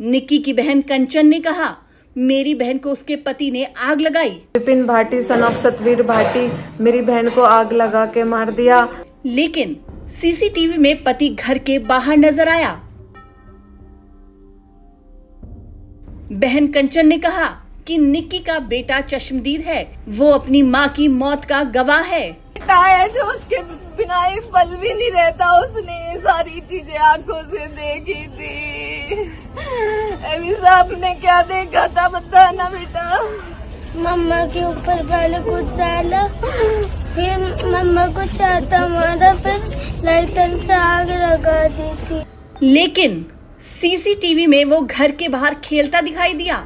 निक्की की बहन कंचन ने कहा, मेरी बहन को उसके पति ने आग लगाई। विपिन भाटी सन ऑफ सतवीर भाटी मेरी बहन को आग लगा के मार दिया। लेकिन सीसीटीवी में पति घर के बाहर नजर आया। बहन कंचन ने कहा कि निक्की का बेटा चश्मदीद है, वो अपनी मां की मौत का गवाह है। बेटा है जो उसके बिना एक पल भी नहीं रहता, उसने ये सारी चीजें आंखों से देखी थी। अभी साहब ने क्या देखा था बता ना बेटा। मम्मा के ऊपर पहले कुछ डाला, फिर मम्मा को चाहता मारा, फिर लाइटर से आग लगा दी थी। लेकिन सीसीटीवी में वो घर के बाहर खेलता दिखाई दिया।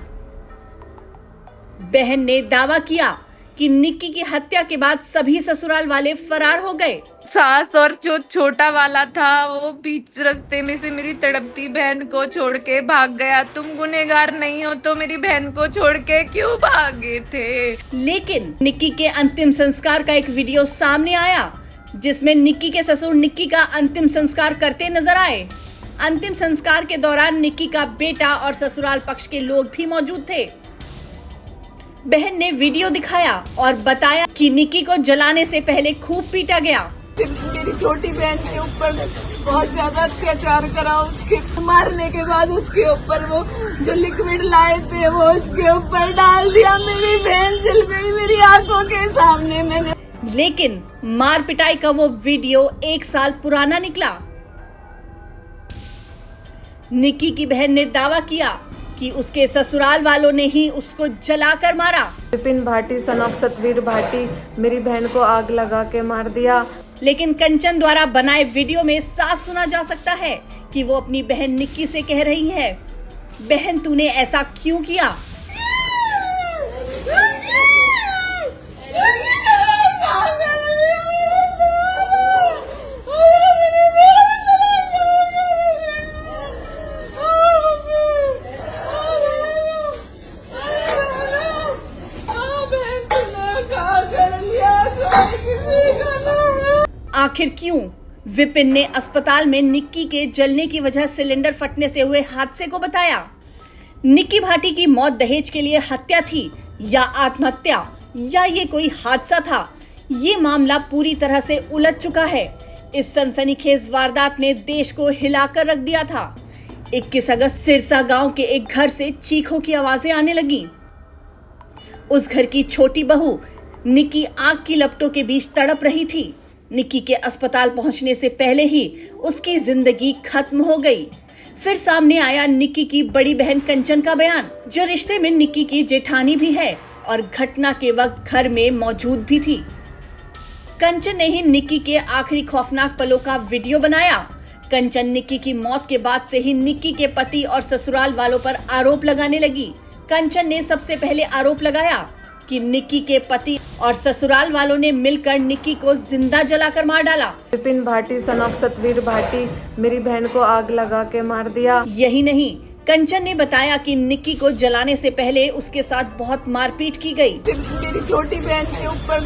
बहन ने दावा किया कि निक्की की हत्या के बाद सभी ससुराल वाले फरार हो गए। सास और जो छोटा वाला था वो बीच रास्ते में से मेरी तड़पती बहन को छोड़ के भाग गया। तुम गुनहगार नहीं हो तो मेरी बहन को छोड़ के क्यों भागे थे? लेकिन निक्की के अंतिम संस्कार का एक वीडियो सामने आया, जिसमें निक्की के ससुर निक्की का अंतिम संस्कार करते नजर आए। अंतिम संस्कार के दौरान निक्की का बेटा और ससुराल पक्ष के लोग भी मौजूद थे। बहन ने वीडियो दिखाया और बताया कि निक्की को जलाने से पहले खूब पीटा गया। मेरी छोटी बहन के ऊपर बहुत ज्यादा अत्याचार करा। उसके मारने के बाद उसके ऊपर वो जो लिक्विड लाए थे वो उसके ऊपर डाल दिया। मेरी बहन जल गई मेरी आंखों के सामने। मैंने लेकिन मार पिटाई का वो वीडियो 1 साल पुराना निकला। निक्की की बहन ने दावा किया कि उसके ससुराल वालों ने ही उसको जलाकर मारा। विपिन भाटी सन ऑफ सतवीर भाटी मेरी बहन को आग लगा के मार दिया। लेकिन कंचन द्वारा बनाए वीडियो में साफ सुना जा सकता है कि वो अपनी बहन निक्की से कह रही है, बहन तूने ऐसा क्यों किया? आखिर क्यों विपिन ने अस्पताल में निक्की के जलने की वजह सिलेंडर फटने से हुए हादसे को बताया। निक्की भाटी की मौत दहेज के लिए हत्या थी या आत्महत्या या ये कोई हादसा था, ये मामला पूरी तरह से उलझ चुका है। इस सनसनीखेज वारदात ने देश को हिलाकर रख दिया था। 21 अगस्त सिरसा गांव के एक घर से चीखों की आवाजें आने लगी। उस घर की छोटी बहू निक्की आग की लपटों के बीच तड़प रही थी। निक्की के अस्पताल पहुंचने से पहले ही उसकी जिंदगी खत्म हो गई। फिर सामने आया निक्की की बड़ी बहन कंचन का बयान, जो रिश्ते में निक्की की जेठानी भी है और घटना के वक्त घर में मौजूद भी थी। कंचन ने ही निक्की के आखिरी खौफनाक पलों का वीडियो बनाया। कंचन निक्की की मौत के बाद से ही निक्की के पति और ससुराल वालों पर आरोप लगाने लगी। कंचन ने सबसे पहले आरोप लगाया कि निक्की के पति और ससुराल वालों ने मिलकर निक्की को जिंदा जलाकर मार डाला। विपिन भाटी सन ऑफ सतवीर भाटी मेरी बहन को आग लगा के मार दिया। यही नहीं, कंचन ने बताया कि निक्की को जलाने से पहले उसके साथ बहुत मारपीट की गई। मेरी छोटी बहन के ऊपर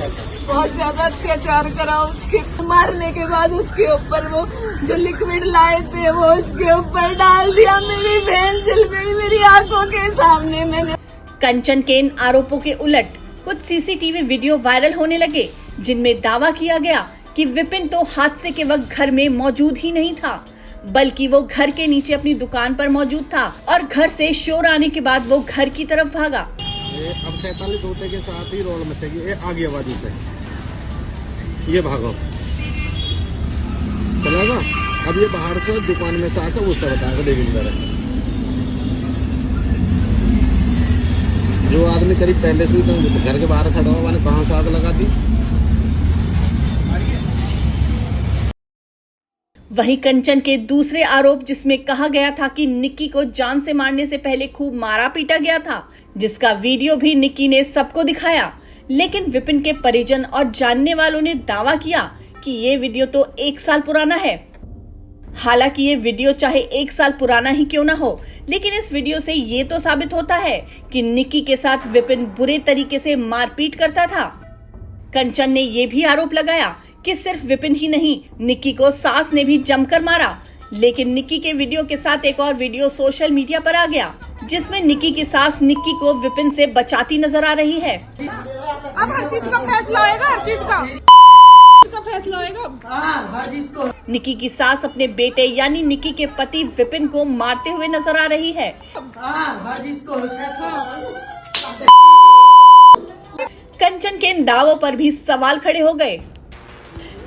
बहुत ज्यादा अत्याचार करा। उसके मारने के बाद उसके ऊपर वो जो लिक्विड लाए थे वो उसके ऊपर डाल दिया। मेरी बहन जल गई मेरी आंखों के सामने। मैंने कंचन के इन आरोपों के उलट कुछ सीसीटीवी वीडियो वायरल होने लगे, जिनमें दावा किया गया कि विपिन तो हादसे के वक्त घर में मौजूद ही नहीं था, बल्कि वो घर के नीचे अपनी दुकान पर मौजूद था और घर से शोर आने के बाद वो घर की तरफ भागा। अब 47 होते के साथ ही रोड मचेगी। आगे आवाज़ से ये भागो चलेगा। अब ये बाहर से दुकान में से आकर उससे बताएगा देविंदर है। जो आदमी करीब पहले से ही घर के बाहर खड़ा हुआ, कहाँ से आग लगा दी। वहीं कंचन के दूसरे आरोप, जिसमें कहा गया था कि निक्की को जान से मारने से पहले खूब मारा पीटा गया था, जिसका वीडियो भी निक्की ने सबको दिखाया। लेकिन विपिन के परिजन और जानने वालों ने दावा किया कि ये वीडियो तो 1 साल पुराना है। हालांकि ये वीडियो चाहे 1 साल पुराना ही क्यों ना हो, लेकिन इस वीडियो से ये तो साबित होता है कि निक्की के साथ विपिन बुरे तरीके से मारपीट करता था। कंचन ने ये भी आरोप लगाया कि सिर्फ विपिन ही नहीं, निक्की को सास ने भी जमकर मारा। लेकिन निक्की के वीडियो के साथ एक और वीडियो सोशल मीडिया पर आ गया, जिसमें निक्की की सास निक्की को विपिन से बचाती नजर आ रही है। अब हर चीज का फैसला होएगा, हर चीज का फैसला होएगा। निक्की की सास अपने बेटे यानी निक्की के पति विपिन को मारते हुए नजर आ रही है। कंचन के इन दावों पर भी सवाल खड़े हो गए।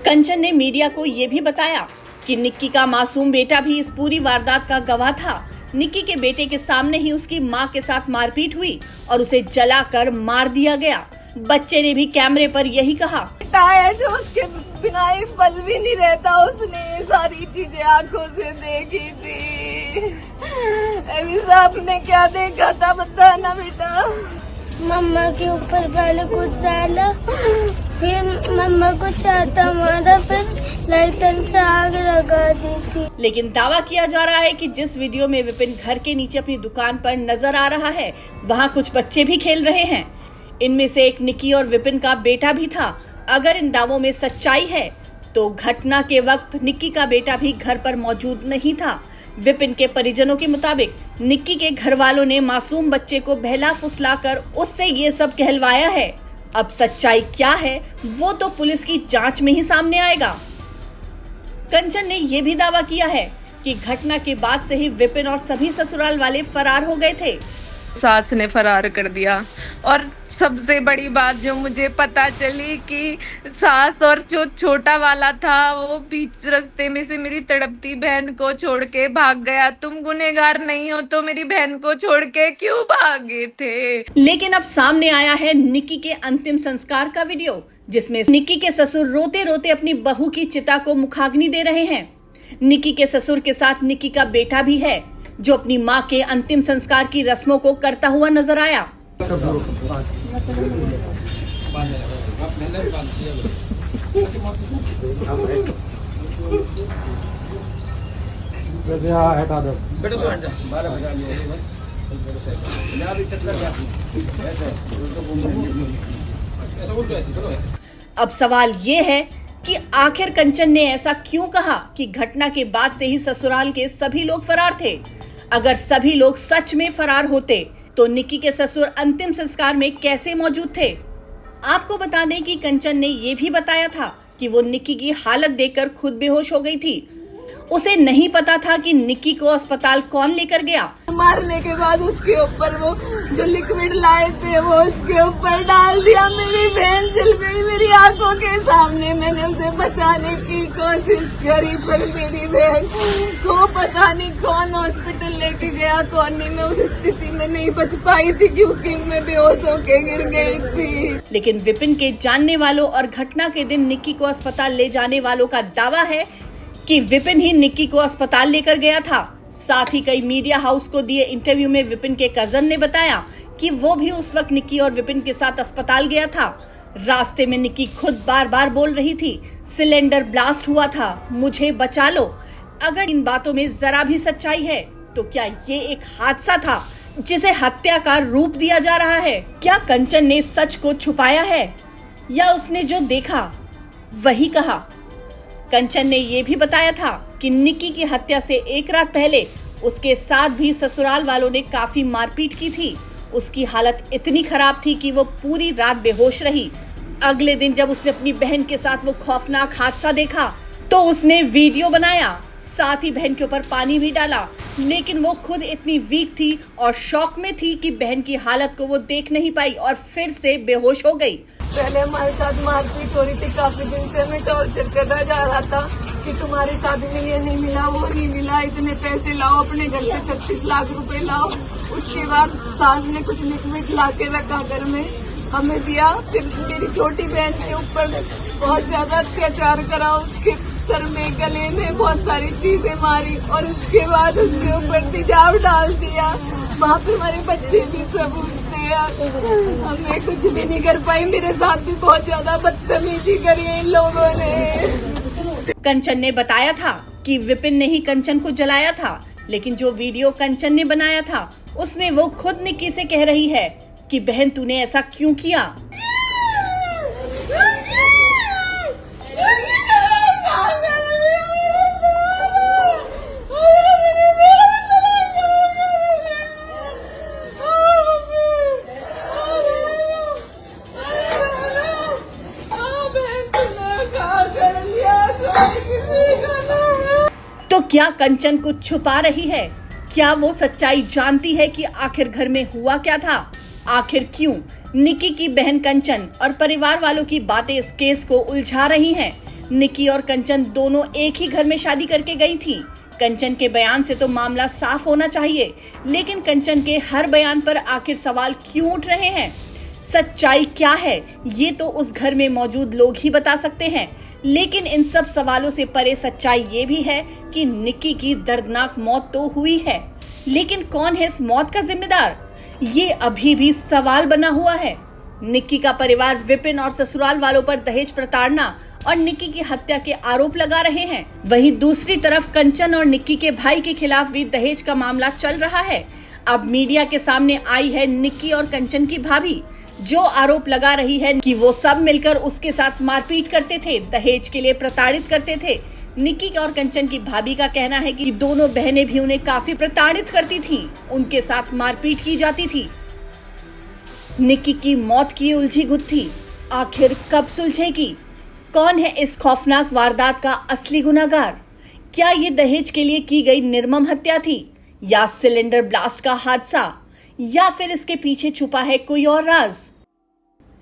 कंचन ने मीडिया को ये भी बताया कि निक्की का मासूम बेटा भी इस पूरी वारदात का गवाह था। निक्की के बेटे के सामने ही उसकी मां के साथ मारपीट हुई और उसे जलाकर मार दिया गया। बच्चे ने भी कैमरे पर यही कहा। बेटा है जो उसके बिना एक पल भी नहीं रहता, उसने ये सारी चीजें आंखों से देखी थी। अभी साहब ने क्या देखा था बताना बेटा। मम्मा के ऊपर पहले कुछ डाला, फिर मम्मा को चाहता मारा, फिर लाइटर से आग लगा दी थी। लेकिन दावा किया जा रहा है कि जिस वीडियो में विपिन घर के नीचे अपनी दुकान पर नजर आ रहा है, वहाँ कुछ बच्चे भी खेल रहे हैं। इनमें से एक निक्की और विपिन का बेटा भी था। अगर इन दावों में सच्चाई है तो घटना के वक्त निक्की का बेटा भी घर पर मौजूद नहीं था। विपिन के परिजनों के मुताबिक निक्की के घर वालों ने मासूम बच्चे को बहला फुसलाकर उससे ये सब कहलवाया है। अब सच्चाई क्या है वो तो पुलिस की जांच में ही सामने आएगा। कंचन ने यह भी दावा किया है कि घटना के बाद से ही विपिन और सभी ससुराल वाले फरार हो गए थे। सास ने फरार कर दिया। और सबसे बड़ी बात जो मुझे पता चली कि सास और जो छोटा वाला था वो बीच रास्ते में से मेरी तड़पती बहन को छोड़ के भाग गया। तुम गुनहगार नहीं हो तो मेरी बहन को छोड़ के क्यों भागे थे? लेकिन अब सामने आया है निक्की के अंतिम संस्कार का वीडियो, जिसमें निक्की के ससुर रोते रोते अपनी बहू की चिता को मुखाग्नि दे रहे हैं। निक्की के ससुर के साथ निक्की का बेटा भी है, जो अपनी मां के अंतिम संस्कार की रस्मों को करता हुआ नजर आया। अब सवाल ये है कि आखिर कंचन ने ऐसा क्यों कहा कि घटना के बाद से ही ससुराल के सभी लोग फरार थे। अगर सभी लोग सच में फरार होते तो निक्की के ससुर अंतिम संस्कार में कैसे मौजूद थे? आपको बता दें कि कंचन ने यह भी बताया था कि वो निक्की की हालत देखकर खुद बेहोश हो गई थी। उसे नहीं पता था कि निक्की को अस्पताल कौन लेकर गया। मारने के बाद उसके ऊपर वो जो लिक्विड लाए थे वो उसके ऊपर डाल दिया। मेरी बहन जल गई मेरी आंखों के सामने। मैंने उसे बचाने की कोशिश करी पर मेरी बहन को पता नहीं कौन हॉस्पिटल लेके गया, कौन नहीं। मैं उस स्थिति में नहीं बच पाई थी क्योंकि मैं बेहोश होके गिर गई थी। लेकिन विपिन के जानने वालों और घटना के दिन निक्की को अस्पताल ले जाने वालों का दावा है कि विपिन ही निक्की को अस्पताल लेकर गया था। साथ ही कई मीडिया हाउस को दिए इंटरव्यू में विपिन के कजन ने बताया कि वो भी उस वक्त निक्की और विपिन के साथ अस्पताल गया था। रास्ते में निक्की खुद बार बार बोल रही थी, सिलेंडर ब्लास्ट हुआ था, मुझे बचा लो। अगर इन बातों में जरा भी सच्चाई है तो क्या ये एक हादसा था जिसे हत्या का रूप दिया जा रहा है? क्या कंचन ने सच को छुपाया है या उसने जो देखा वही कहा? कंचन ने यह भी बताया था कि निक्की की हत्या से एक रात पहले उसके साथ भी ससुराल वालों ने काफी मारपीट की थी। उसकी हालत इतनी खराब थी कि वो पूरी रात बेहोश रही। अगले दिन जब उसने अपनी बहन के साथ वो खौफनाक हादसा देखा तो उसने वीडियो बनाया, साथ ही बहन के ऊपर पानी भी डाला, लेकिन वो खुद इतनी वीक थी और शॉक में थी कि बहन की हालत को वो देख नहीं पाई और फिर से बेहोश हो गई। पहले हमारे साथ मारपीट हो रही थी, काफी दिन से हमें टॉर्चर करना जा रहा था कि तुम्हारी शादी में ये नहीं मिला, वो नहीं मिला, इतने पैसे लाओ, अपने घर से 36 लाख रुपए लाओ। उसके बाद सास ने कुछ लिक्विड ला के रखा घर में, हमें दिया। फिर मेरी छोटी बहन के ऊपर बहुत ज्यादा अत्याचार करा, उसके सर में गले में बहुत सारी चीजें मारी और उसके बाद उसके ऊपर तेजाब डाल दिया। वहाँ पे हमारे बच्चे भी सबूत थे, हमें कुछ भी नहीं कर पाई। मेरे साथ भी बहुत ज्यादा बदतमीजी करी इन लोगों ने। कंचन ने बताया था कि विपिन ने ही कंचन को जलाया था, लेकिन जो वीडियो कंचन ने बनाया था उसमें वो खुद निक्की से कह रही है कि बहन तूने ऐसा क्यों किया। क्या कंचन कुछ छुपा रही है? क्या वो सच्चाई जानती है कि आखिर घर में हुआ क्या था? आखिर क्यों निक्की की बहन कंचन और परिवार वालों की बातें इस केस को उलझा रही हैं? निक्की और कंचन दोनों एक ही घर में शादी करके गई थी। कंचन के बयान से तो मामला साफ होना चाहिए, लेकिन कंचन के हर बयान पर आखिर सवाल क्यों उठ रहे हैं? सच्चाई क्या है ये तो उस घर में मौजूद लोग ही बता सकते हैं। लेकिन इन सब सवालों से परे सच्चाई ये भी है कि निक्की की दर्दनाक मौत तो हुई है, लेकिन कौन है इस मौत का जिम्मेदार? ये अभी भी सवाल बना हुआ है। निक्की का परिवार विपिन और ससुराल वालों पर दहेज प्रताड़ना और निक्की की हत्या के आरोप लगा रहे हैं। वहीं दूसरी तरफ कंचन और निक्की के भाई के खिलाफ भी दहेज का मामला चल रहा है। अब मीडिया के सामने आई है निक्की और कंचन की भाभी, जो आरोप लगा रही है कि वो सब मिलकर उसके साथ मारपीट करते थे, दहेज के लिए प्रताड़ित करते थे। निक्की और कंचन की भाभी का कहना है कि दोनों बहनें भी उन्हें काफी प्रताड़ित करती थीं, उनके साथ मारपीट की जाती थी। निक्की की मौत की उलझी गुत्थी आखिर कब सुलझेगी? कौन है इस खौफनाक वारदात का असली गुनहगार? क्या ये दहेज के लिए की गई निर्मम हत्या थी, या सिलेंडर ब्लास्ट का हादसा, या फिर इसके पीछे छुपा है कोई और राज?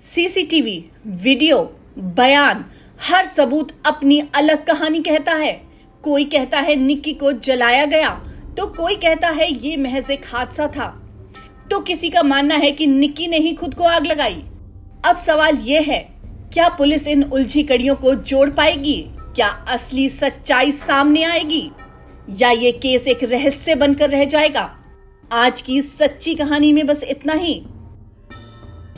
सीसीटीवी, वीडियो, बयान, हर सबूत अपनी अलग कहानी कहता है। कोई कहता है निक्की को जलाया गया, तो कोई कहता है ये महज एक हादसा था, तो किसी का मानना है कि निक्की ने ही खुद को आग लगाई। अब सवाल ये है, क्या पुलिस इन उलझी कड़ियों को जोड़ पाएगी? क्या असली सच्चाई सामने आएगी, या ये केस एक रहस्य बनकर रह जाएगा? आज की सच्ची कहानी में बस इतना ही।